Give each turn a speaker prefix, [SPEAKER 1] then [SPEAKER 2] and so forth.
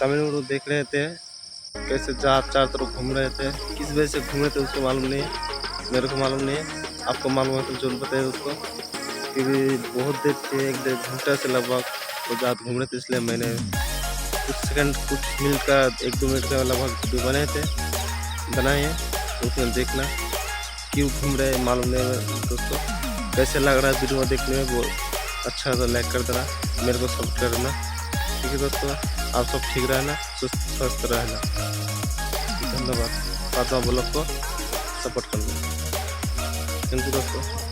[SPEAKER 1] तमिलनाडु देख रहे थे, कैसे चार तरफ घूम रहे थे। किस वजह से घूमे थे उसको मालूम नहीं है, मेरे को मालूम नहीं है। आपको मालूम है तो जरूर बताइए उसको, क्योंकि बहुत देर से 1-1.5 घंटा से लगभग वो ज़्यादा घूम रहे थे, इसलिए मैंने कुछ सेकंड कुछ मिनट का 1-2 मिनट का लगभग वीडियो बनाए हैं, तो उसमें देखना क्यों घूम रहे हैं मालूम नहीं है दोस्तों। कैसे लग रहा है वीडियो देखने में, वो अच्छा तो लाइक कर देना, मेरे को सपोर्ट करना। ठीक है दोस्तों, आप सब ठीक रहना, स्वस्थ रहना। धन्यवाद। पादमा ब्लॉग को सपोर्ट करना। थैंक यू दोस्तों।